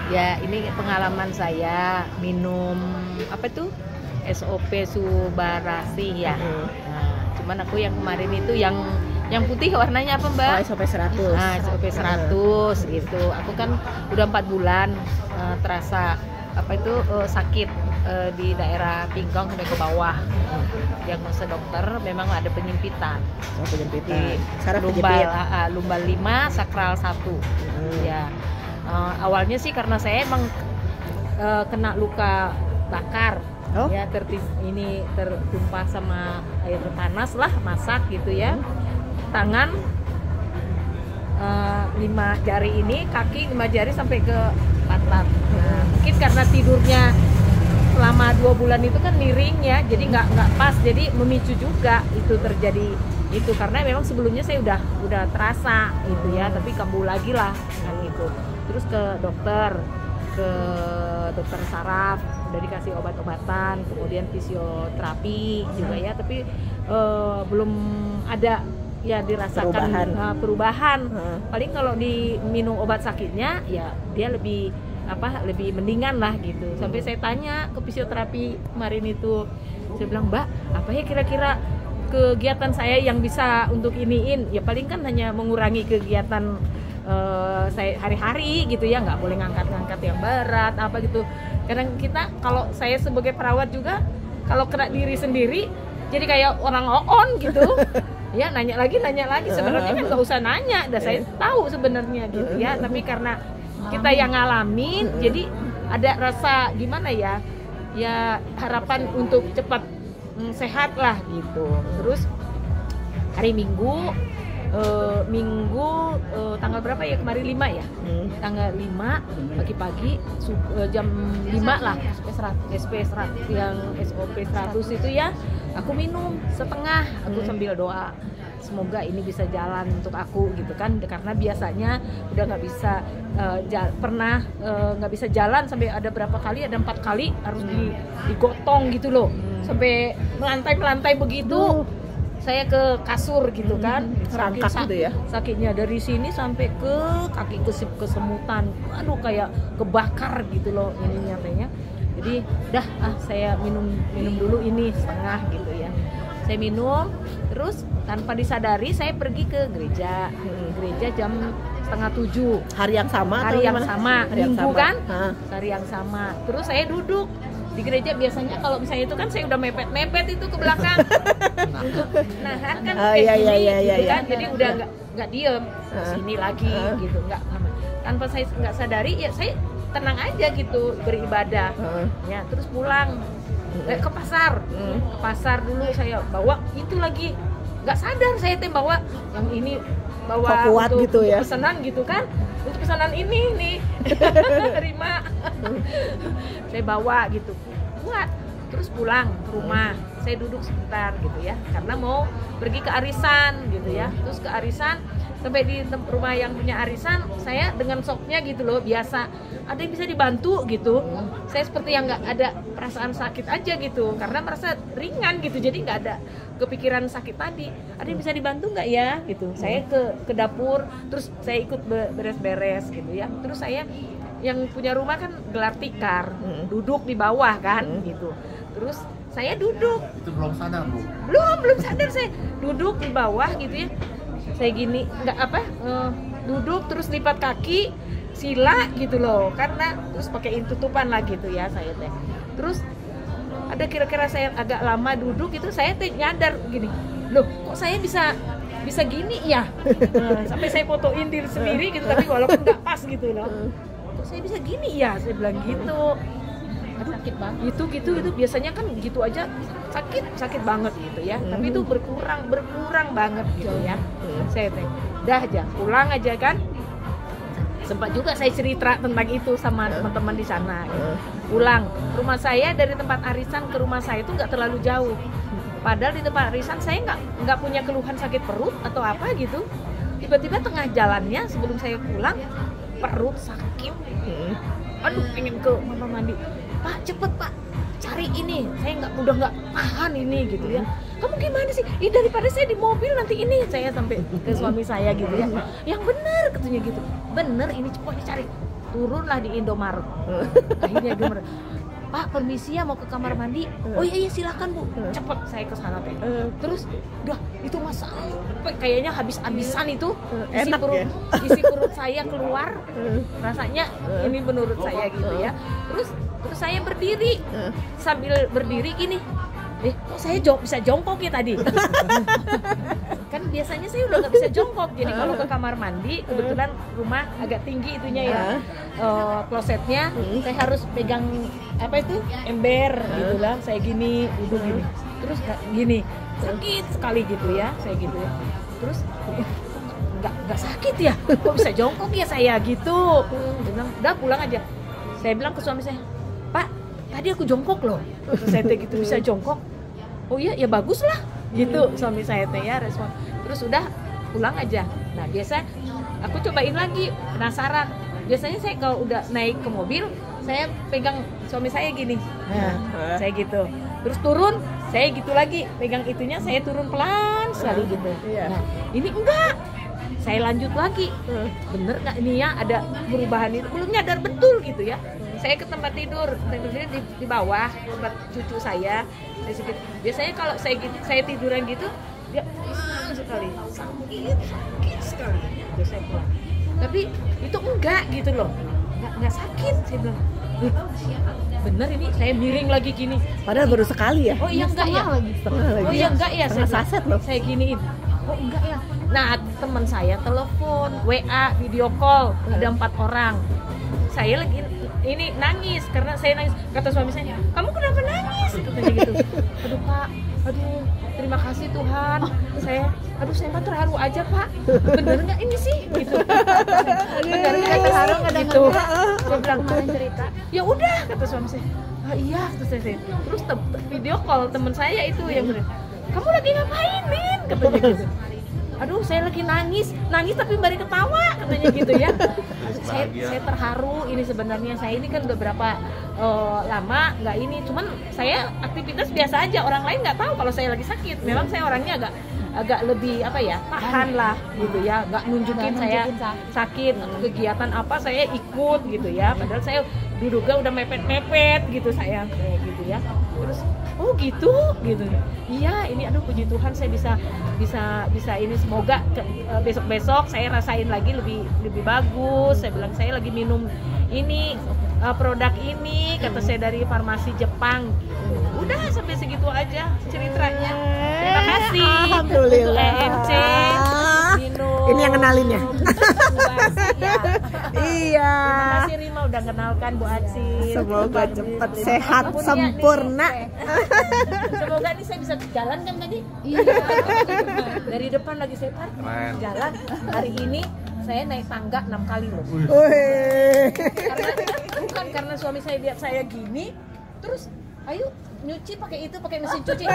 Ya, ini pengalaman saya minum apa tuh? SOP Subarasi ya. Nah, cuman aku yang kemarin itu yang putih warnanya apa, Mbak? Oh, SOP 100. Nah, SOP 100 gitu. Aku kan udah 4 bulan terasa apa itu sakit di daerah pinggang sampai ke bawah. Diagnosa dokter memang ada penyempitan. Oh, penyempitan. Di Saraf lumbal 5, sakral 1. Ya. Awalnya sih karena saya emang kena luka bakar. Ya, tertumpah sama air panas lah, masak gitu ya. Tangan 5 jari ini, kaki 5 jari sampai ke pantat. Nah, mungkin karena tidurnya selama 2 bulan itu kan miring ya, jadi nggak pas, jadi memicu juga itu terjadi itu, karena memang sebelumnya saya udah terasa gitu ya, tapi kambuh lagi lah kan itu. Terus ke dokter saraf, udah dikasih obat-obatan, kemudian fisioterapi juga ya, tapi belum ada ya dirasakan perubahan. Paling kalau diminum obat sakitnya ya dia lebih mendingan lah gitu. Sampai saya tanya ke fisioterapi kemarin itu, saya bilang, Mbak, apa ya kira-kira kegiatan saya yang bisa untuk iniin? Ya paling kan hanya mengurangi kegiatan saya hari-hari gitu ya, nggak boleh ngangkat-ngangkat yang berat apa gitu. Kadang kita, kalau saya sebagai perawat juga, kalau kena diri sendiri jadi kayak orang on gitu. Ya nanya lagi sebenarnya kan nggak usah nanya, dah saya tahu sebenarnya gitu ya, tapi karena kita yang ngalamin jadi ada rasa gimana ya harapan untuk cepat sehat lah gitu. Terus hari Minggu tanggal berapa ya kemarin, 5 ya? Tanggal 5 pagi-pagi jam 5 lah SP 100 yang SOP 100 itu ya, aku minum setengah, aku sambil doa semoga ini bisa jalan untuk aku gitu kan, karena biasanya udah nggak bisa nggak bisa jalan sampai ada berapa kali, ada 4 kali harus digotong gitu loh, sampai melantai begitu. Saya ke kasur gitu kan, serangkak gitu ya, sakitnya dari sini sampai ke kaki, kesemutan, aduh kayak kebakar gitu loh ini nyatanya. Jadi saya minum dulu ini setengah gitu ya, saya minum, terus tanpa disadari saya pergi ke gereja jam 6:30. Hari yang sama? Minggu kan? Hari yang sama. Terus saya duduk di gereja, biasanya kalau misalnya itu kan saya udah mepet itu ke belakang untuk nahan kan kan, jadi udah nggak diem sini lagi gitu, nggak tanpa saya nggak sadari ya, saya tenang aja gitu beribadah ya. Terus pulang ke pasar dulu saya bawa itu lagi, nggak sadar saya bawa yang ini, bawa kuat untuk, gitu ya, pesanan gitu kan, untuk pesanan ini nih terima saya bawa gitu kuat. Terus pulang ke rumah, saya duduk sebentar gitu ya, karena mau pergi ke arisan gitu ya. Terus ke arisan, sampai di rumah yang punya arisan, saya dengan shocknya gitu loh, biasa ada yang bisa dibantu gitu, saya seperti yang nggak ada perasaan sakit aja gitu, karena merasa ringan gitu, jadi nggak ada kepikiran sakit tadi. Ada yang bisa dibantu nggak ya gitu. Saya ke dapur, terus saya ikut beres-beres gitu ya. Terus saya yang punya rumah kan gelar tikar, duduk di bawah kan gitu. Terus saya duduk. Itu belum sadar, Bu? Belum sadar, saya duduk di bawah gitu ya. Saya gini, duduk terus lipat kaki, sila gitu loh. Karena terus pakai tutupan lah gitu ya saya teh. Terus ada kira-kira saya agak lama duduk itu, saya teh nyadar gini. Loh, kok saya bisa gini ya? Sampai saya fotoin diri sendiri gitu, tapi walaupun nggak pas gitu loh. Kok saya bisa gini ya? Saya bilang gitu. Sakit banget. Itu biasanya kan gitu aja sakit banget gitu ya. Tapi itu berkurang banget gitu ya. Saya teh dah aja pulang aja kan. Sempat juga saya cerita tentang itu sama teman-teman di sana. Gitu. Pulang rumah saya dari tempat arisan ke rumah saya itu nggak terlalu jauh. Padahal di tempat arisan saya nggak punya keluhan sakit perut atau apa gitu. Tiba-tiba tengah jalannya sebelum saya pulang, perut sakit. Aduh, pengen ke mama mandi. Pak, cepet Pak, cari ini. Saya udah nggak tahan ini gitu ya. Kamu gimana sih? Daripada saya di mobil nanti ini. Saya sampai ke suami saya gitu ya. Yang benar katanya gitu. Bener ini, cepat dicari. turunlah di Indomaret. Akhirnya Indomaret, Pak permisi ya mau ke kamar mandi. Oh iya silakan Bu. Cepet saya ke sana teh. Terus udah itu mas sampai kayaknya habis-habisan itu Enak ya? isi perut saya keluar. Rasanya ini menurut saya gitu ya. Terus saya berdiri sambil berdiri gini. Kok saya bisa jongkok ya tadi? Kan biasanya saya udah nggak bisa jongkok. Jadi kalau ke kamar mandi, kebetulan rumah agak tinggi itunya ya, klosetnya, saya harus pegang apa itu ember gitu lah. Saya gini, duduk gini, terus gini, sakit sekali gitu ya, saya gitu ya. Terus nggak sakit ya? Kok bisa jongkok ya saya gitu? Dia bilang, udah pulang aja. Saya bilang ke suami saya, Pak, tadi aku jongkok loh. Terus saya gitu bisa jongkok. Oh iya, ya bagus lah. Gitu suami saya teh ya respon. Terus udah pulang aja. Nah biasa aku cobain lagi, penasaran. Biasanya saya kalau udah naik ke mobil, saya pegang suami saya gini. Nah, saya gitu. Terus turun, saya gitu lagi, pegang itunya, saya turun pelan sekali gitu. Nah ini enggak. Saya lanjut lagi. Bener nggak ini ya ada perubahan itu? Belum nyadar betul gitu ya. Saya ke tempat tidur di bawah tempat cucu saya. Biasanya kalau saya tiduran gitu, dia sekali sakit sekali. Terus saya pulang. Tapi itu enggak gitu loh, enggak sakit. Saya bilang, bener ini saya miring lagi gini. Padahal baru sekali ya. Oh iya enggak ya. Oh iya enggak ya. Saset loh. Saya giniin. Oh enggak ya. Nah teman saya telepon, WA, video call, ada 4 orang. Saya lagi ini nangis karena saya nangis. Kata suami saya, kamu kenapa nangis? Katanya gitu. Aduh Pak, aduh terima kasih Tuhan. Saya mah terharu aja Pak. Bener nggak ini sih? Gitu. Bener nggak terharu nggak ada gitu. Saya bilang kemarin cerita. Ya udah kata suami saya. Ah iya kata saya. Terus video call teman saya itu yang bener. Kamu lagi ngapain Min? Katanya gitu. Aduh saya lagi nangis tapi baru ketawa katanya gitu ya. Saya terharu ini sebenarnya. Saya ini kan udah berapa lama nggak ini, cuman saya aktivitas biasa aja, orang lain nggak tahu kalau saya lagi sakit. Memang saya orangnya agak lebih apa ya, tahan lah gitu ya, nggak nunjukin saya sakit atau kegiatan apa saya ikut gitu ya, padahal saya duduknya udah mepet gitu saya kayak gitu ya. Terus oh gitu. Iya ini aduh puji Tuhan saya bisa ini, semoga besok saya rasain lagi lebih bagus. Saya bilang saya lagi minum ini produk ini kata saya dari farmasi Jepang. Udah sampai segitu aja ceritanya. Terima kasih. Alhamdulillah. ENC minum. Ini yang kenalinnya. Iya. Terima kasih Rima udah kenalkan Bu Acin. Semoga cepat sehat sempurna. Semoga nih saya bisa jalan kan tadi. Iya. Dari depan lagi saya jalan. Hari ini saya naik tangga 6 kali loh. Bukan karena suami saya lihat saya gini, terus ayo nyuci pakai mesin cuci.